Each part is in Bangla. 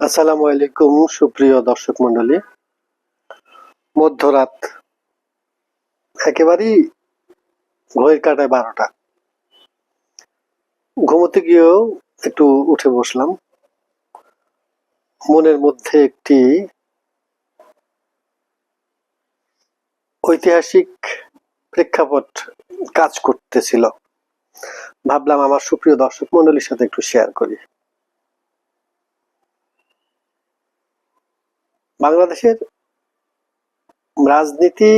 আসসালামু আলাইকুম সুপ্রিয় দর্শক মন্ডলী। মধ্যরাত, একেবারেই ঘড়ির কাঁটায় 12টা। ঘুমোতে গিয়েও একটু উঠে বসলাম। মনের মধ্যে একটি ঐতিহাসিক প্রেক্ষাপট কাজ করতেছিল। ভাবলাম আমার সুপ্রিয় দর্শক মন্ডলীর সাথে একটু শেয়ার করি। বাংলাদেশের রাজনীতি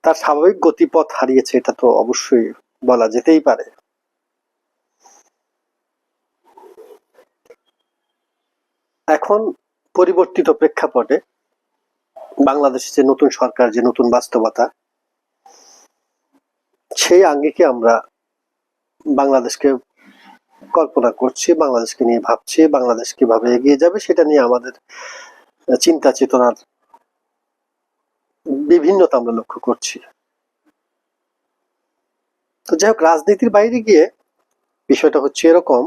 তার স্বাভাবিক গতিপথ হারিয়েছে, এটা তো অবশ্যই বলা যেতেই পারে। এখন পরিবর্তিত প্রেক্ষাপটে বাংলাদেশে যে নতুন সরকার, যে নতুন বাস্তবতা, সেই আঙ্গিকে আমরা বাংলাদেশকে কল্পনা করছি, বাংলাদেশকে নিয়ে ভাবছি, বাংলাদেশ কিভাবে এগিয়ে যাবে সেটা নিয়ে আমাদের চিন্তা চেতনার বিভিন্নতা আমরা লক্ষ্য করছি। তো যাই হোক, রাজনীতির বাইরে গিয়ে বিষয়টা হচ্ছে এরকম,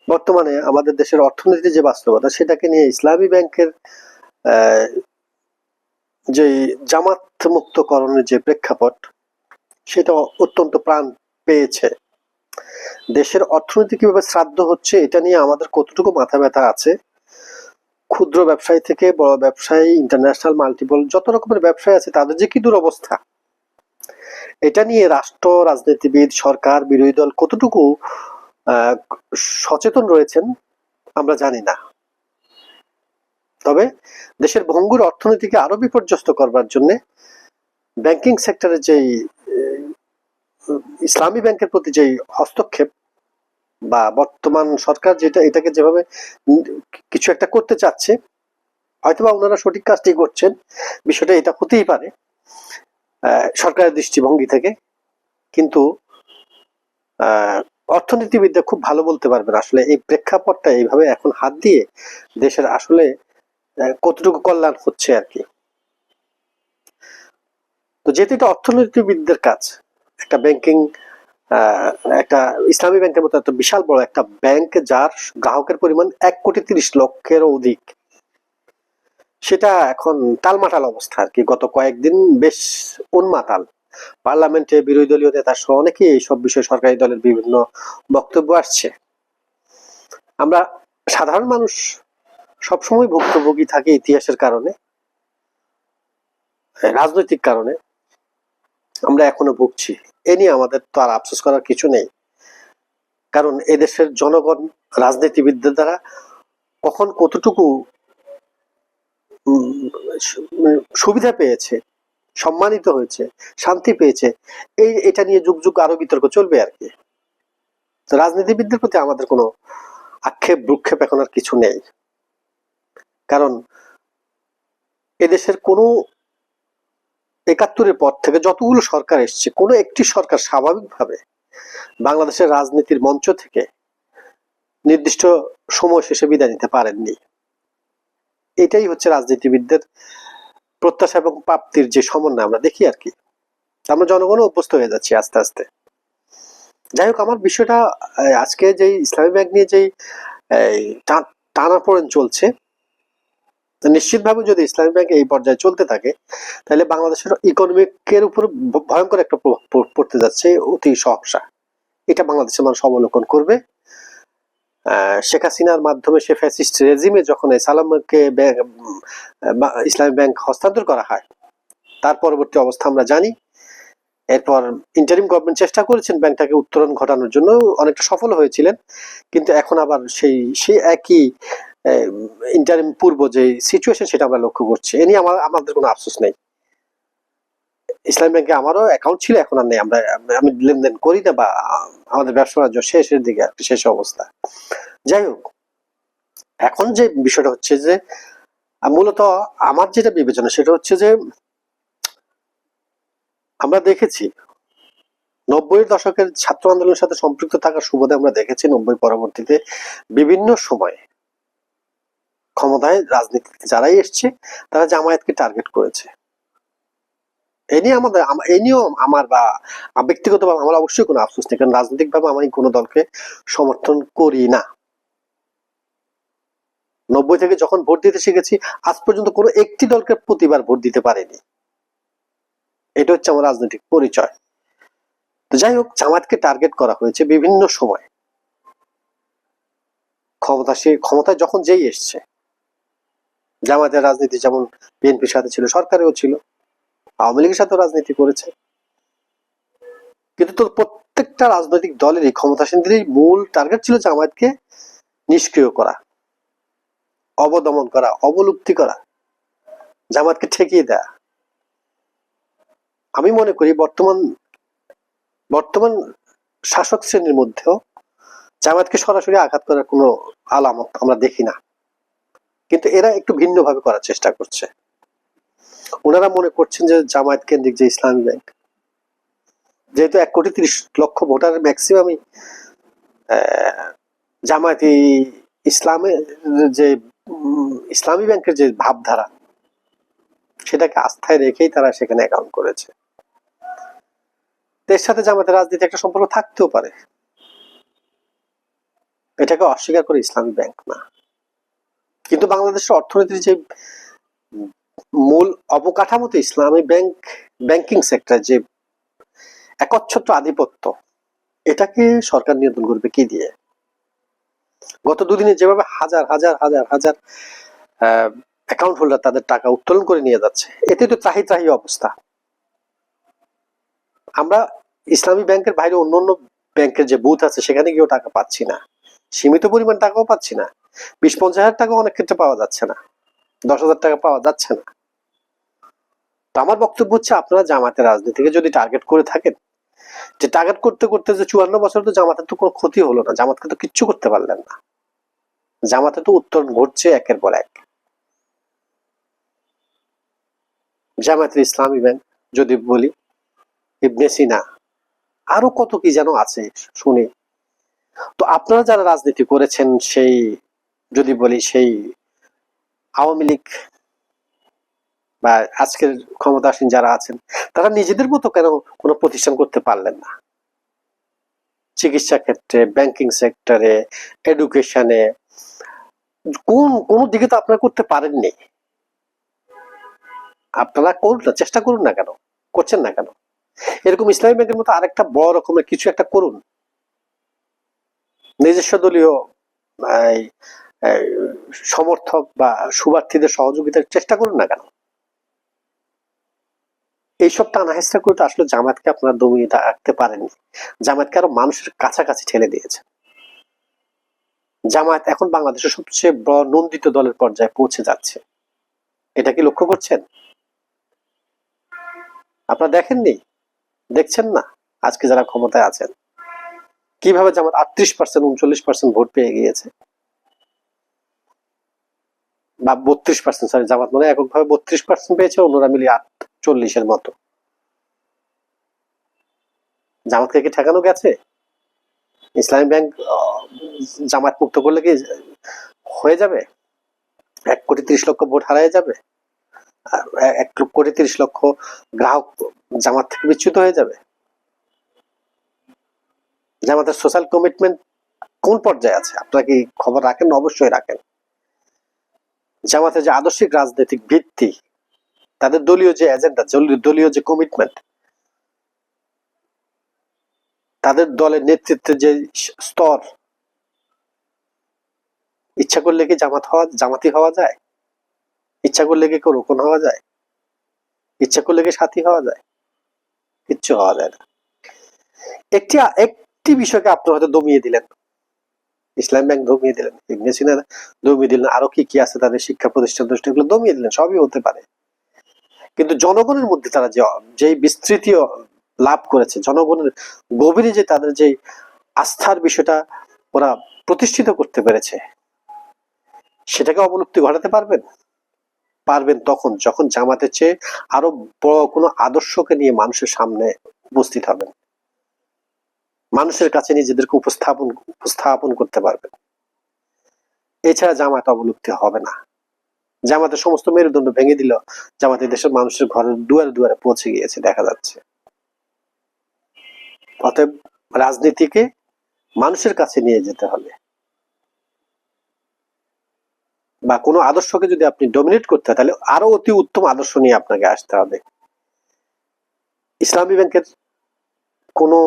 বর্তমানে আমাদের দেশের অর্থনীতির যে বাস্তবতা সেটাকে নিয়ে ইসলামী ব্যাংকের যে জামাত মুক্তকরণের যে প্রেক্ষাপট, সেটা অত্যন্ত প্রাণ পেয়েছে। দেশের অর্থনীতি কিভাবে শ্রাদ্ধ হচ্ছে এটা নিয়ে আমাদের কতটুকু মাথা ব্যথা আছে। ক্ষুদ্র ব্যবসায়ী থেকে বড় ব্যবসায়ী, ইন্টারন্যাশনাল মাল্টিপল যত রকমের ব্যবসায়ী আছে, তাদের যে কি দুরবস্থা, এটা নিয়ে রাষ্ট্র, রাজনীতিবিদ, সরকার, বিরোধী দল কতটুকু সচেতন রয়েছেন আমরা জানি না। তবে দেশের ভঙ্গুর অর্থনীতিকে আরো বিপর্যস্ত করবার জন্য ব্যাংকিং সেক্টরের যেই ইসলামী ব্যাংকের প্রতি যেই হস্তক্ষেপ, বা বর্তমান সরকার যেটা এটাকে যেভাবে কিছু একটা করতে চাচ্ছে, হয়তোবা ওনারা সঠিক কাজটি করছেন, বিষয়টা এটা হতেই পারে সরকারের দৃষ্টিভঙ্গি থেকে। কিন্তু অর্থনীতিবিদরা খুব ভালো বলতে পারবেন আসলে এই প্রেক্ষাপটটা এইভাবে এখন হাত দিয়ে দেশের আসলে কতটুকু কল্যাণ হচ্ছে আর কি। তো যেহেতু এটা অর্থনীতিবিদদের কাজ, একটা ব্যাংকিং, একটা ইসলামী ব্যাংকের মতো একটা বিশাল বড় একটা ব্যাংক, যার গ্রাহকের পরিমাণ 1,30,00,000-এরও অধিক, সেটা এখন টালমাটাল অবস্থা আর কি। গত কয়েকদিন বেশ উন্মাতাল। পার্লামেন্টে বিরোধী দলীয় নেতা সহ অনেকেই এইসব বিষয়ে সরকারি দলের বিভিন্ন বক্তব্য আসছে। আমরা সাধারণ মানুষ সবসময় ভুক্তভোগী থাকি ইতিহাসের কারণে, রাজনৈতিক কারণে আমরা এখনো ভুগছি। এ নিয়ে আমাদের তো আর আফসোস করার কিছু নেই, কারণ এদেশের জনগণ রাজনীতিবিদদের দ্বারা কখন কতটুকু সুবিধা পেয়েছে, সম্মানিত হয়েছে, শান্তি পেয়েছে, এটা নিয়ে যুগ যুগ আরো বিতর্ক চলবে আর কি। রাজনীতিবিদদের প্রতি আমাদের কোনো আক্ষেপ ভ্রুক্ষেপ এখন আর কিছু নেই, কারণ এদেশের কোনো ৭১-এর পর থেকে যতগুলো সরকার এসছে, কোনো একটি সরকার স্বাভাবিকভাবে বাংলাদেশের রাজনীতির মঞ্চ থেকে নির্দিষ্ট সময় শেষে বিদায় নিতে পারেননি। এটাই হচ্ছে রাজনীতিবিদদের প্রত্যাশা এবং প্রাপ্তির যে সমন্বয় আমরা দেখি আর কি। আমরা জনগণও অভ্যস্ত হয়ে যাচ্ছি আস্তে আস্তে। যাই হোক, আমার বিষয়টা আজকে যে ইসলামী ব্যাংক নিয়ে যেই টানাপোড়েন চলছে, নিশ্চিতভাবে যদি ইসলামী ব্যাংক এই পর্যায়ে চলতে থাকে, তাহলে বাংলাদেশের ইকোনমিকের উপর ভয়ঙ্কর একটা প্রভাব পড়তে যাচ্ছে অতি সহসা। এটা বাংলাদেশের মানুষ অবলোকন করবে। শেখ হাসিনার মাধ্যমে সে ফ্যাসিস্ট রেজিমে যখন সালামকে ইসলামী ব্যাংক হস্তান্তর করা হয়, তার পরবর্তী অবস্থা আমরা জানি। এরপর ইন্টারিম গভর্নমেন্ট চেষ্টা করেছেন ব্যাংকটাকে উত্তরণ ঘটানোর জন্য, অনেকটা সফল হয়েছিলেন, কিন্তু এখন আবার সেই একই ইন্টারিম পূর্ব যে সিচুয়েশন সেটা আমরা লক্ষ্য করছি। এ নিয়ে আমাদের কোনো আফসোস নেই। ইসলামী ব্যাংকে আমারও অ্যাকাউন্ট ছিল, এখন আর নেই। আমি লেনদেন করি না, বা আমাদের ব্যবসা বাণিজ্য শেষের দিকে শেষ অবস্থা। যাই হোক, এখন যে বিষয়টা হচ্ছে যে মূলত আমার যেটা বিবেচনা সেটা হচ্ছে যে আমরা দেখেছি ৯০-এর দশকের ছাত্র আন্দোলনের সাথে সম্পৃক্ত থাকার সুবাদে আমরা দেখেছি ৯০ পরবর্তীতে বিভিন্ন সময় ক্ষমতায় রাজনীতিতে যারাই এসছে তারা জামায়াতকে টার্গেট করেছে। এই নিয়ে এই নিয়েও আমার বা ব্যক্তিগতভাবে আমার অবশ্যই কোনো আফসোস নেই, কারণ রাজনৈতিকভাবে আমি কোনো দলকে সমর্থন করি না। 90 থেকে যখন ভোট দিতে শিখেছি আজ পর্যন্ত কোনো একটি দলকে প্রতিবার ভোট দিতে পারেনি। এটা হচ্ছে আমার রাজনৈতিক পরিচয়। তো যাই হোক, জামাতকে টার্গেট করা হয়েছে বিভিন্ন সময়। ক্ষমতায় যখন যেই এসছে, জামাতের রাজনীতি যেমন বিএনপির সাথে ছিল, সরকারেও ছিল, আওয়ামী লীগের সাথেও রাজনীতি করেছে, কিন্তু তো প্রত্যেকটা রাজনৈতিক দলেরই ক্ষমতাসীনদেরই মূল টার্গেট ছিল জামায়াতকে নিষ্ক্রিয় করা, অবদমন করা, অবলুপ্তি করা, জামায়াতকে ঠেকিয়ে দেয়া। আমি মনে করি বর্তমান শাসক শ্রেণীর মধ্যেও জামায়াতকে সরাসরি আঘাত করার কোনো আলামত আমরা দেখি না, কিন্তু এরা একটু ভিন্নভাবে করার চেষ্টা করছে। ওনারা মনে করছেন যে জামায়াত কেন্দ্রিক যে ইসলামী ব্যাংক, যেহেতু 1,30,00,000 ভোটারের ম্যাক্সিমামই জামায়াতি ইসলামের যে ইসলামী ব্যাংকের যে ভাবধারা, সেটাকে আস্থায় রেখেই তারা সেখানে অ্যাকাউন্ট করেছে। এর সাথে জামায়াতের রাজনীতি একটা সম্পর্ক থাকতেও পারে, এটাকে অস্বীকার করে ইসলামী ব্যাংক না। কিন্তু বাংলাদেশের অর্থনীতির যে মূল অবকাঠামোতে ইসলামী ব্যাংকিং সেক্টর যে একচ্ছত্র আধিপত্য, এটাকে সরকার নিয়ন্ত্রণ করবে কি দিয়ে? গত দুদিনে যেভাবে হাজার হাজার হাজার হাজার অ্যাকাউন্ট হোল্ডার তাদের টাকা উত্তোলন করে নিয়ে যাচ্ছে, এতে তো ত্রাহি ত্রাহি অবস্থা। আমরা ইসলামী ব্যাংকের বাইরে অন্য অন্য ব্যাংকের যে বুথ আছে সেখানে গিয়েও টাকা পাচ্ছি না, সীমিত পরিমাণ টাকাও পাচ্ছি না। 20-50 হাজার টাকা অনেক ক্ষেত্রে পাওয়া যাচ্ছে না, 10,000 টাকা পাওয়া যাচ্ছে না। তো আমার বক্তব্য হচ্ছে, আপনারা জামাতের রাজনীতিকে যদি টার্গেট করে থাকেন, যে টার্গেট করতে করতে যে 54 বছর তো জামাতের তো কোনো ক্ষতি হলো না, জামাতকে তো কিচ্ছু করতে পারলেন না। জামাতে তো উত্তরণ ঘটছে একের পর এক। জামায়াতের ইসলামী ব্যাংক যদি বলি, ইবনে সিনা, আরো কত কি যেন আছে শুনি। তো আপনারা যারা রাজনীতি করেছেন, সেই যদি বলি সেই আওয়ামী লীগ বা আজকের ক্ষমতাসীন যারা আছেন, তারা নিজেদের মতো কেন কোনো প্রতিষ্ঠান করতে পারলেন না? চিকিৎসা ক্ষেত্রে, ব্যাংকিং সেক্টরে, এডুকেশনে, কোন দিকে তো আপনারা করতে পারেননি। আপনারা করুন না, চেষ্টা করুন না, কেন করছেন না কেন? এরকম ইসলামী ব্যাংকের মতো আরেকটা বড় রকমের কিছু একটা করুন, নিজস্ব দলীয় সমর্থক বা শুভার্থীদের সহযোগিতার চেষ্টা করুন না কেন? এইসব টানা হেঁচড়া করে তো আসলে জামায়াতকে আপনারা দমিয়ে রাখতে পারেননি। জামায়াতকে আরো মানুষের কাছাকাছি ঠেলে দিয়েছে। জামায়াত এখন বাংলাদেশের সবচেয়ে বড় নন্দিত দলের পর্যায়ে পৌঁছে যাচ্ছে। এটা কি লক্ষ্য করছেন? আপনারা দেখেননি, দেখছেন না? আজকে যারা ক্ষমতায় আছেন, কিভাবে জামাত 38%, 39% ভোট পেয়ে গিয়েছে, বা 32%, সরি, জামাত মানে এককভাবে 32% পেয়েছে, অন্যরা মিলিয়ে 40% মতো। জামাতকে কি ঠেকানো গেছে? ইসলামী ব্যাংক জামাত মুক্ত করলে কি হয়ে যাবে? 1,30,00,000 ভোট হারিয়ে যাবে? 1,30,00,000 গ্রাহক জামাত থেকে বিচ্যুত হয়ে যাবে? জামাতের সোশ্যাল কমিটমেন্ট কোন পর্যায়ে আছে? আপনারা কি খবর রাখেন? অবশ্যই রাখেন। জামাতের যে আদর্শিক রাজনৈতিক ভিত্তি, তাদের দলীয় যে এজেন্ডা, দলীয় যে কমিটমেন্ট, তাদের দলের নেতৃত্বের যে স্তর, ইচ্ছা করলে কি জামাতি হওয়া যায়? ইচ্ছা করলে কি রোকন হওয়া যায়? ইচ্ছা করলে কি সাথী হওয়া যায়? কিচ্ছু হওয়া যায় না। একটি বিষয়কে আপনি হয়তো দমিয়ে দিলেন, ইসলাম ব্যাংক দমিয়ে দিলেন, ইবনে সিনা দমিয়ে দিলেন, আরো কি কি আছে তাদের শিক্ষা প্রতিষ্ঠান, এগুলো দমিয়ে দিলেন, সবই হতে পারে। কিন্তু জনগণের মধ্যে তারা যে বিস্তৃতি লাভ করেছে, জনগণের গভীরে যে তাদের যে আস্থার বিষয়টা ওরা প্রতিষ্ঠিত করতে পেরেছে, সেটাকে অবলুপ্তি ঘটাতে পারবেন তখন যখন জামাতের চেয়ে আরো বড় কোনো আদর্শকে নিয়ে মানুষের সামনে উপস্থিত হবেন, মানুষের কাছে নিজেদেরকে উপস্থাপন করতে পারবেন। এছাড়া জামাত অবলুপ্তি হবে না। জামাতের সমস্ত মেরুদণ্ড ভেঙে দিল, জামাতে দেশের মানুষের ঘরের দুয়ারে দুয়ারে পৌঁছে গিয়েছে দেখা যাচ্ছে। অতএব রাজনীতিকে মানুষের কাছে নিয়ে যেতে হবে, বা কোনো আদর্শকে যদি আপনি ডমিনেট করতে হয় তাহলে আরো অতি উত্তম আদর্শ নিয়ে আপনাকে আসতে হবে। ইসলামী ব্যাংকের কোনো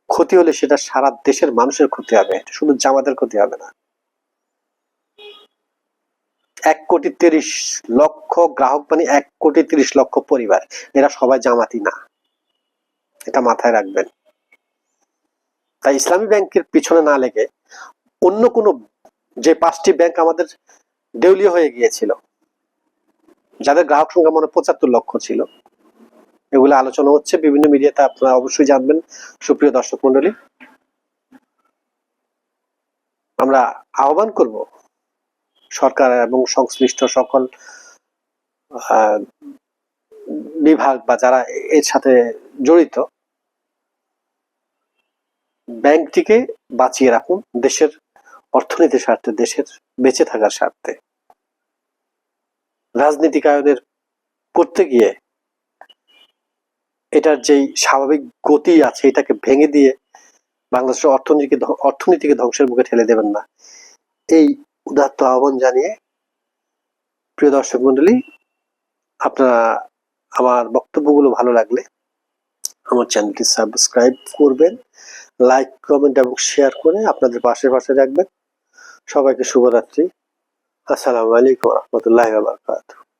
ক্ষতি হলে সেটা সারা দেশের মানুষের ক্ষতি হবে, শুধু জামাতের ক্ষতি হবে না। 1,30,00,000 গ্রাহক মানে 1,30,00,000 পরিবার, এরা সবাই জামাতি না, এটা মাথায় রাখবেন। তাই ইসলামী ব্যাংকের পিছনে না লেগে অন্য কোনো, যে 5টি ব্যাংক আমাদের দেউলিয়া হয়ে গিয়েছিল, যাদের গ্রাহক সংখ্যা মনে 75 লক্ষ ছিল, এগুলো আলোচনা হচ্ছে বিভিন্ন মিডিয়াতে, আপনারা অবশ্যই জানবেন সুপ্রিয় দর্শক মন্ডলী। আমরা আহ্বান করব সরকার এবং সংশ্লিষ্ট সকল বিভাগ বা যারা এর সাথে জড়িত, ব্যাংকটিকে বাঁচিয়ে রাখুন দেশের অর্থনীতির স্বার্থে, দেশের বেঁচে থাকার স্বার্থে। রাজনীতিকায়নের করতে গিয়ে এটার যেই স্বাভাবিক গতি আছে এটাকে ভেঙে দিয়ে বাংলাদেশের অর্থনীতিকে ধ্বংসের মুখে ঠেলে দেবেন না, এই উদাত্ত আহ্বান জানিয়ে প্রিয় দর্শক মন্ডলী, আপনারা আমার বক্তব্যগুলো ভালো লাগলে আমার চ্যানেলটি সাবস্ক্রাইব করবেন, লাইক কমেন্ট এবং শেয়ার করে আপনাদের পাশে রাখবেন। সবাইকে শুভরাত্রি। আসসালামু আলাইকুম ওয়া রাহমাতুল্লাহি ওয়া বারাকাতুহু।